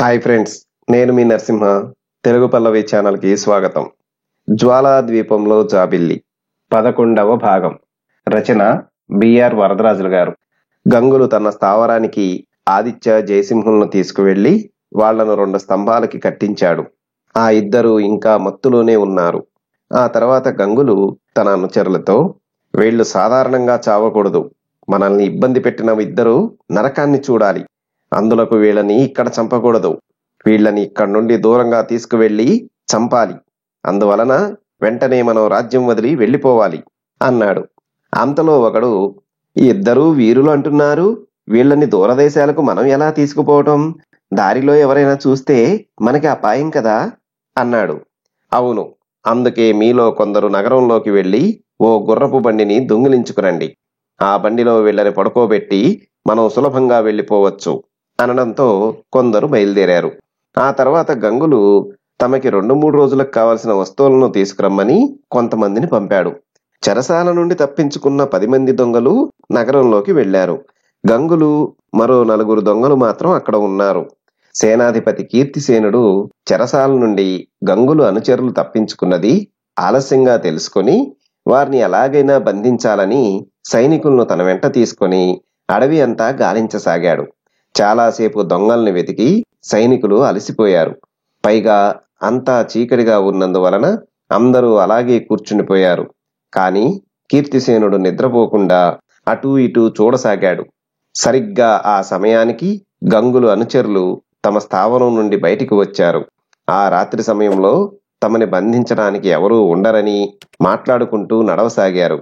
Hi friends, నేను మీ నరసింహ. తెలుగు పల్లవి ఛానల్కి స్వాగతం. జ్వాలా ద్వీపంలో జాబిల్లి 11వ భాగం. రచన బిఆర్ వరదరాజులు గారు. గంగులు తన స్థావరానికి ఆదిత్య జయసింహులను తీసుకువెళ్లి వాళ్లను 2 స్తంభాలకి కట్టించాడు. ఆ ఇద్దరు ఇంకా మత్తులోనే ఉన్నారు. ఆ తర్వాత గంగులు తన అనుచరులతో, వీళ్లు సాధారణంగా చావకూడదు. మనల్ని ఇబ్బంది పెట్టిన ఇద్దరు నరకాన్ని చూడాలి. అందులకు వీళ్ళని ఇక్కడ చంపకూడదు. వీళ్ళని ఇక్కడి నుండి దూరంగా తీసుకువెళ్లి చంపాలి. అందువలన వెంటనే మనం రాజ్యం వదిలి వెళ్ళిపోవాలి అన్నాడు. అంతలో ఒకడు, ఇద్దరూ వీరులు అంటున్నారు, వీళ్ళని దూరదేశాలకు మనం ఎలా తీసుకుపోవటం? దారిలో ఎవరైనా చూస్తే మనకి అపాయం కదా అన్నాడు. అవును, అందుకే మీలో కొందరు నగరంలోకి వెళ్లి ఓ గుర్రపు బండిని దొంగిలించుకురండి. ఆ బండిలో వీళ్ళని పడుకోబెట్టి మనం సులభంగా వెళ్ళిపోవచ్చు అనడంతో కొందరు బయలుదేరారు. ఆ తర్వాత గంగులు తమకి 2-3 రోజులకు కావలసిన వస్తువులను తీసుకురమ్మని కొంతమందిని పంపాడు. చెరసాల నుండి తప్పించుకున్న 10 మంది దొంగలు నగరంలోకి వెళ్లారు. గంగులు మరో 4 దొంగలు మాత్రం అక్కడ ఉన్నారు. సేనాధిపతి కీర్తిసేనుడు చెరసాల నుండి గంగులు అనుచరులు తప్పించుకున్నది ఆలస్యంగా తెలుసుకొని వారిని ఎలాగైనా బంధించాలని సైనికులను తన వెంట తీసుకొని అడవి అంతా గాలించసాగాడు. చాలాసేపు దొంగల్ని వెతికి సైనికులు అలసిపోయారు. పైగా అంతా చీకటిగా ఉన్నందువలన అందరూ అలాగే కూర్చునిపోయారు. కాని కీర్తిసేనుడు నిద్రపోకుండా అటూ ఇటూ చూడసాగాడు. సరిగ్గా ఆ సమయానికి గంగులు అనుచరులు తమ స్థావరం నుండి బయటికి వచ్చారు. ఆ రాత్రి సమయంలో తమని బంధించడానికి ఎవరూ ఉండరని మాట్లాడుకుంటూ నడవసాగారు.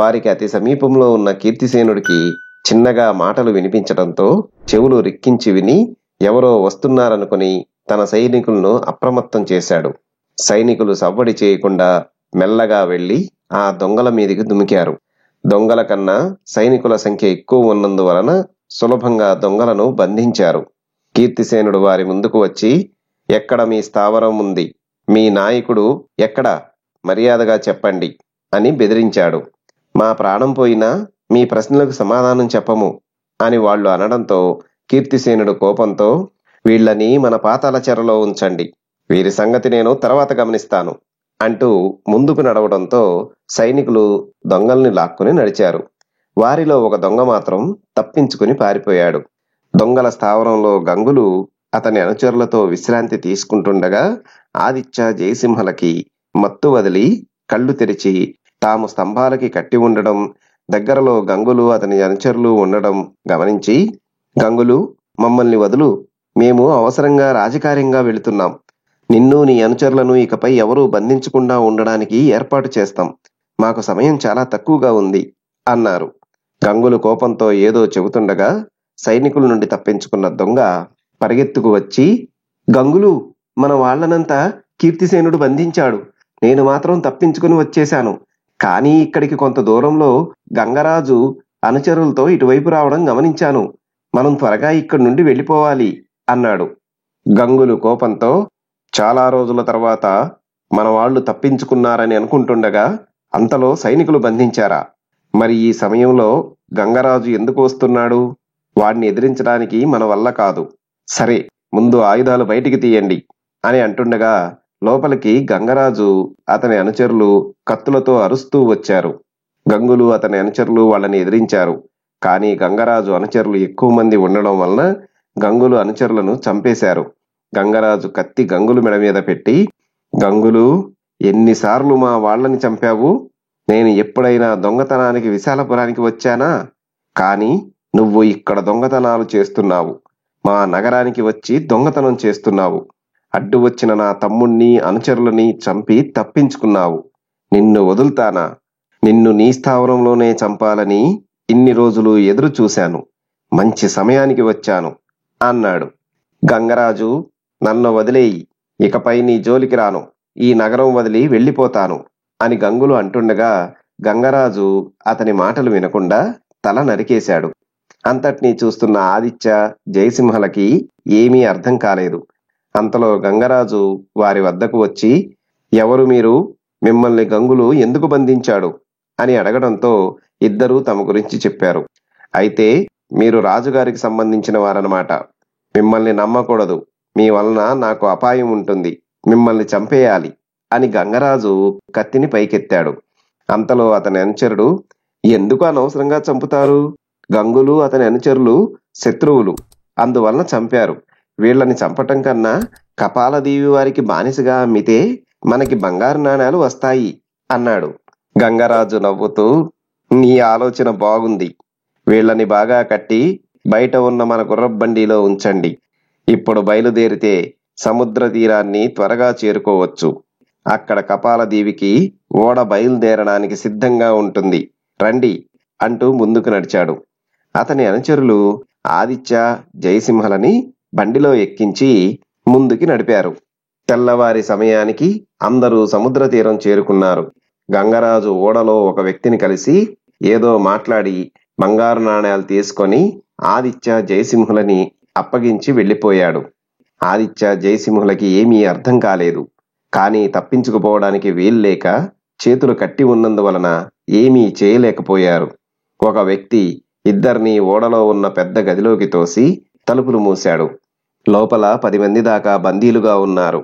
వారికి అతి సమీపంలో ఉన్న కీర్తిసేనుడికి చిన్నగా మాటలు వినిపించడంతో చెవులు రిక్కించి విని ఎవరో వస్తున్నారనుకుని తన సైనికులను అప్రమత్తం చేశాడు. సైనికులు సవ్వడి చేయకుండా మెల్లగా వెళ్లి ఆ దొంగల మీదికి దుమికారు. దొంగల కన్నా సైనికుల సంఖ్య ఎక్కువ ఉన్నందువలన సులభంగా దొంగలను బంధించారు. కీర్తిసేనుడు వారి ముందుకు వచ్చి, ఎక్కడ మీ స్థావరం ఉంది? మీ నాయకుడు ఎక్కడ? మర్యాదగా చెప్పండి అని బెదిరించాడు. మా ప్రాణం పోయినా మీ ప్రశ్నలకు సమాధానం చెప్పము అని వాళ్లు అనడంతో కీర్తిసేనుడు కోపంతో, వీళ్ళని మన పాతాళ చెరలో ఉంచండి, వీరి సంగతి నేను తర్వాత గమనిస్తాను అంటూ ముందుకు నడవడంతో సైనికులు దొంగల్ని లాక్కుని నడిచారు. వారిలో ఒక దొంగ మాత్రం తప్పించుకుని పారిపోయాడు. దొంగల స్థావరంలో గంగులు అతని అనుచరులతో విశ్రాంతి తీసుకుంటుండగా ఆదిత్య జయసింహలకి మత్తు వదిలి కళ్ళు తెరిచి తాము స్తంభాలకి కట్టి ఉండడం, దగ్గరలో గంగులు అతని అనుచరులు ఉండడం గమనించి, గంగులు, మమ్మల్ని వదులు, మేము అవసరంగా రాజకార్యంగా వెళుతున్నాం. నిన్ను నీ అనుచరులను ఇకపై ఎవరూ బంధించకుండా ఉండడానికి ఏర్పాటు చేస్తాం. మాకు సమయం చాలా తక్కువగా ఉంది అన్నారు. గంగులు కోపంతో ఏదో చెబుతుండగా సైనికుల నుండి తప్పించుకున్న దొంగ పరిగెత్తుకు వచ్చి, గంగులు, మన వాళ్లనంతా కీర్తిసేనుడు బంధించాడు. నేను మాత్రం తప్పించుకుని వచ్చేశాను. కానీ ఇక్కడికి కొంత దూరంలో గంగరాజు అనుచరులతో ఇటువైపు రావడం గమనించాను. మనం త్వరగా ఇక్కడి నుండి వెళ్ళిపోవాలి అన్నాడు. గంగులు కోపంతో, చాలా రోజుల తర్వాత మన వాళ్ళు తప్పించుకున్నారని అనుకుంటుండగా అంతలో సైనికులు బంధించారా? మరి ఈ సమయంలో గంగరాజు ఎందుకు వస్తున్నాడు? వాడిని ఎదిరించడానికి మన వల్ల కాదు. సరే, ముందు ఆయుధాలు బయటికి తీయండి అని అంటుండగా లోపలికి గంగరాజు అతని అనుచరులు కత్తులతో అరుస్తూ వచ్చారు. గంగులు అతని అనుచరులు వాళ్ళని ఎదిరించారు. కానీ గంగరాజు అనుచరులు ఎక్కువ మంది ఉండడం వలన గంగులు అనుచరులను చంపేశారు. గంగరాజు కత్తి గంగులు మెడ మీద పెట్టి, గంగులు, ఎన్నిసార్లు మా వాళ్ళని చంపావు? నేను ఎప్పుడైనా దొంగతనానికి విశాలపురానికి వచ్చానా? కానీ నువ్వు ఇక్కడ దొంగతనాలు చేస్తున్నావు. మా నగరానికి వచ్చి దొంగతనం చేస్తున్నావు. అడ్డు వచ్చిన నా తమ్ముణ్ణి అనుచరులని చంపి తప్పించుకున్నావు. నిన్ను వదులుతానా? నిన్ను నీ స్థావరంలోనే చంపాలని ఇన్ని రోజులు ఎదురు చూశాను. మంచి సమయానికి వచ్చాను అన్నాడు. గంగరాజు, నన్ను వదిలేయి, ఇకపై నీ జోలికి రాను, ఈ నగరం వదిలి వెళ్ళిపోతాను అని గంగులు అంటుండగా గంగరాజు అతని మాటలు వినకుండా తల నరికేశాడు. అంతటినీ చూస్తున్న ఆదిత్య జయసింహలకి ఏమీ అర్థం కాలేదు. అంతలో గంగరాజు వారి వద్దకు వచ్చి, ఎవరు మీరు? మిమ్మల్ని గంగులు ఎందుకు బంధించాడు అని అడగడంతో ఇద్దరూ తమ గురించి చెప్పారు. అయితే మీరు రాజుగారికి సంబంధించిన వారన్నమాట. మిమ్మల్ని నమ్మకూడదు. మీ వలన నాకు అపాయం ఉంటుంది, మిమ్మల్ని చంపేయాలి అని గంగరాజు కత్తిని పైకెత్తాడు. అంతలో అతని అనుచరుడు, ఎందుకు అనవసరంగా చంపుతారు? గంగులు అతని అనుచరులు శత్రువులు, అందువలన చంపారు. వీళ్ళని చంపటం కన్నా కపాలదేవి వారికి బానిసగా అమ్మితే మనకి బంగారు నాణేలు వస్తాయి అన్నాడు. గంగరాజు నవ్వుతూ, నీ ఆలోచన బాగుంది. వీళ్ళని బాగా కట్టి బయట ఉన్న మన గుర్రబండిలో ఉంచండి. ఇప్పుడు బయలుదేరితే సముద్ర తీరాన్ని త్వరగా చేరుకోవచ్చు. అక్కడ కపాలదేవికి ఓడ బయలుదేరడానికి సిద్ధంగా ఉంటుంది, రండి అంటూ ముందుకు నడిచాడు. అతని అనుచరులు ఆదిత్య, జయసింహలని బండిలో ఎక్కించి ముందుకి నడిపారు. తెల్లవారి సమయానికి అందరూ సముద్ర తీరం చేరుకున్నారు. గంగరాజు ఓడలో ఒక వ్యక్తిని కలిసి ఏదో మాట్లాడి బంగారు నాణేలు తీసుకొని ఆదిత్య, జయసింహులని అప్పగించి వెళ్ళిపోయాడు. ఆదిత్య, జయసింహులకి ఏమీ అర్థం కాలేదు. కానీ తప్పించుకుపోవడానికి వీల్లేక చేతులు కట్టి ఉన్నందువలన ఏమీ చేయలేకపోయారు. ఒక వ్యక్తి ఇద్దరిని ఓడలో ఉన్న పెద్ద గదిలోకి తోసి తలుపులు మూశాడు. లోపల 10 మంది దాకా బందీలుగా ఉన్నారు.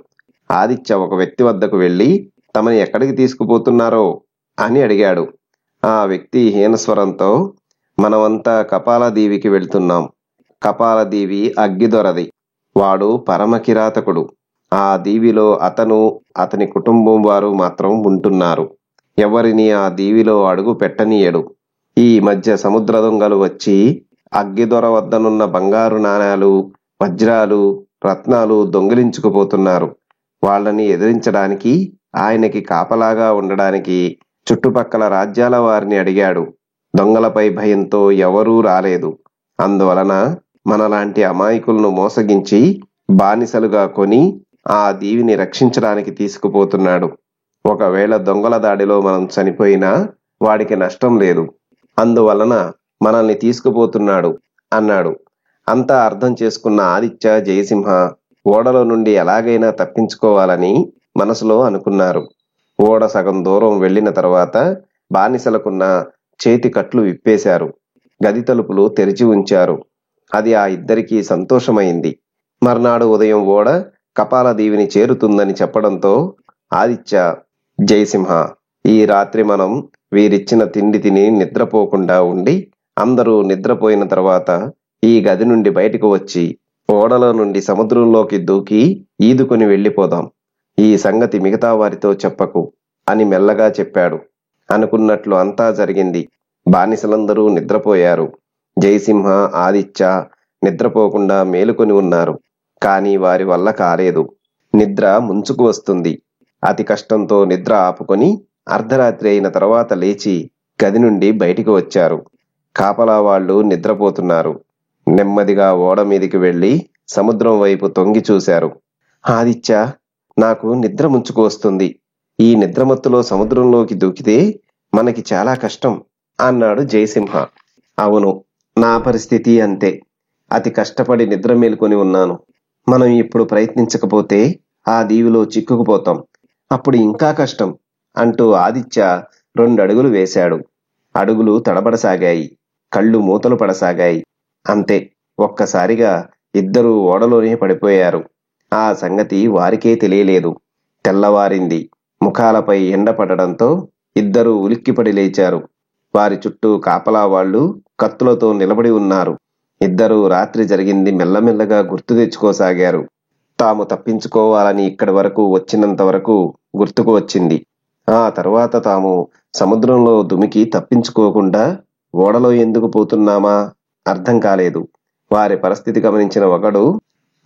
ఆదిత్య ఒక వ్యక్తి వద్దకు వెళ్లి తమని ఎక్కడికి తీసుకుపోతున్నారో అని అడిగాడు. ఆ వ్యక్తి హీనస్వరంతో, మనమంతా కపాలదేవికి వెళ్తున్నాం. కపాలదేవి అగ్గిదొరది. వాడు పరమ కిరాతకుడు. ఆ దీవిలో అతను, అతని కుటుంబం వారు మాత్రం ఉంటున్నారు. ఎవరిని ఆ దీవిలో అడుగు పెట్టనీయడు. ఈ మధ్య సముద్ర దొంగలు వచ్చి అగ్గిదొర వద్దనున్న బంగారు నాణాలు, వజ్రాలు, రత్నాలు దొంగిలించుకుపోతున్నారు. వాళ్ళని ఎదిరించడానికి, ఆయనకి కాపలాగా ఉండడానికి చుట్టుపక్కల రాజ్యాల వారిని అడిగాడు. దొంగలపై భయంతో ఎవరూ రాలేదు. అందువలన మనలాంటి అమాయకులను మోసగించి బానిసలుగా కొని ఆ దీవిని రక్షించడానికి తీసుకుపోతున్నాడు. ఒకవేళ దొంగల దాడిలో మనం చనిపోయినా వాడికి నష్టం లేదు. అందువలన మనల్ని తీసుకుపోతున్నాడు అన్నాడు. అంతా అర్థం చేసుకున్న ఆదిత్య, జయసింహ ఓడలో నుండి ఎలాగైనా తప్పించుకోవాలని మనసులో అనుకున్నారు. ఓడ సగం దూరం వెళ్లిన తర్వాత బానిసలకున్న చేతి కట్లు విప్పేశారు. గది తలుపులు తెరిచి ఉంచారు. అది ఆ ఇద్దరికీ సంతోషమైంది. మర్నాడు ఉదయం ఓడ కపాలదేవిని చేరుతుందని చెప్పడంతో ఆదిత్య, జయసింహ, ఈ రాత్రి మనం వీరిచ్చిన తిండి తిని నిద్రపోకుండా ఉండి అందరూ నిద్రపోయిన తర్వాత ఈ గది నుండి బయటకు వచ్చి ఓడలో నుండి సముద్రంలోకి దూకి ఈదుకొని వెళ్ళిపోదాం. ఈ సంగతి మిగతా వారితో చెప్పకు అని మెల్లగా చెప్పాడు. అనుకున్నట్లు అంతా జరిగింది. బానిసలందరూ నిద్రపోయారు. జయసింహ, ఆదిత్య నిద్రపోకుండా మేలుకొని ఉన్నారు. కానీ వారి వల్ల కాలేదు. నిద్ర ముంచుకు వస్తుంది. అతి కష్టంతో నిద్ర ఆపుకొని అర్ధరాత్రి అయిన తర్వాత లేచి గది నుండి బయటికి వచ్చారు. కాపలా వాళ్ళు నిద్రపోతున్నారు. నెమ్మదిగా ఓడ మీదికి వెళ్లి సముద్రం వైపు తొంగి చూశారు. ఆదిత్య, నాకు నిద్ర ముంచుకు వస్తుంది. ఈ నిద్రమత్తులో సముద్రంలోకి దూకితే మనకి చాలా కష్టం అన్నాడు జయసింహ. అవును, నా పరిస్థితి అంతే. అతి కష్టపడి నిద్ర మేలుకొని ఉన్నాను. మనం ఇప్పుడు ప్రయత్నించకపోతే ఆ దీవిలో చిక్కుకుపోతాం. అప్పుడు ఇంకా కష్టం అంటూ ఆదిత్య 2 అడుగులు వేశాడు. అడుగులు తడబడసాగాయి. కళ్ళు మూతలు పడసాగాయి. అంతే, ఒక్కసారిగా ఇద్దరూ ఓడలోనే పడిపోయారు. ఆ సంగతి వారికే తెలియలేదు. తెల్లవారింది. ముఖాలపై ఎండ పడడంతో ఇద్దరూ ఉలిక్కిపడి లేచారు. వారి చుట్టూ కాపలా వాళ్ళు కత్తులతో నిలబడి ఉన్నారు. ఇద్దరూ రాత్రి జరిగింది మెల్లమెల్లగా గుర్తు తెచ్చుకోసాగారు. తాము తప్పించుకోవాలని ఇక్కడి వరకు వచ్చినంత వరకు గుర్తుకు వచ్చింది. ఆ తరువాత తాము సముద్రంలో దుమికి తప్పించుకోకుండా ఓడలో ఎందుకు పోతున్నామా అర్థం కాలేదు. వారి పరిస్థితి గమనించిన ఒకడు,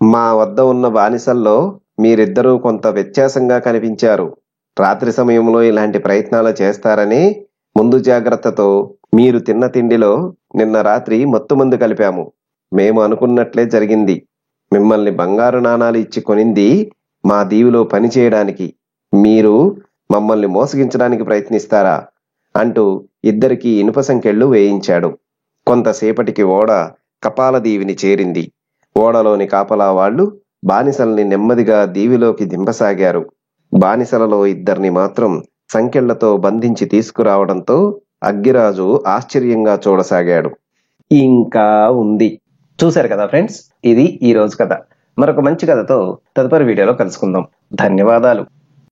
మా వద్ద ఉన్న బానిసల్లో మీరిద్దరూ కొంత వ్యత్యాసంగా కనిపించారు. రాత్రి సమయంలో ఇలాంటి ప్రయత్నాలు చేస్తారని ముందు జాగ్రత్తతో మీరు తిన్న తిండిలో నిన్న రాత్రి మత్తుమందు కలిపాము. మేము అనుకున్నట్లే జరిగింది. మిమ్మల్ని బంగారు నాణాలు ఇచ్చి కొనింది మా దీవిలో పని చేయడానికి. మీరు మమ్మల్ని మోసగించడానికి ప్రయత్నిస్తారా అంటూ ఇద్దరికీ ఇనుప సంకెళ్ళు వేయించాడు. కొంతసేపటికి ఓడ కపాలదీవిని చేరింది. ఓడలోని కాపలా వాళ్ళు బానిసల్ని నెమ్మదిగా దీవిలోకి దింపసాగారు. బానిసలలో ఇద్దరిని మాత్రం సంకెళ్లతో బంధించి తీసుకురావడంతో అగ్గిరాజు ఆశ్చర్యంగా చూడసాగాడు. ఇంకా ఉంది. చూశారు కదా ఫ్రెండ్స్, ఇది ఈ రోజు కథ. మరొక మంచి కథతో తదుపరి వీడియోలో కలుసుకుందాం. ధన్యవాదాలు.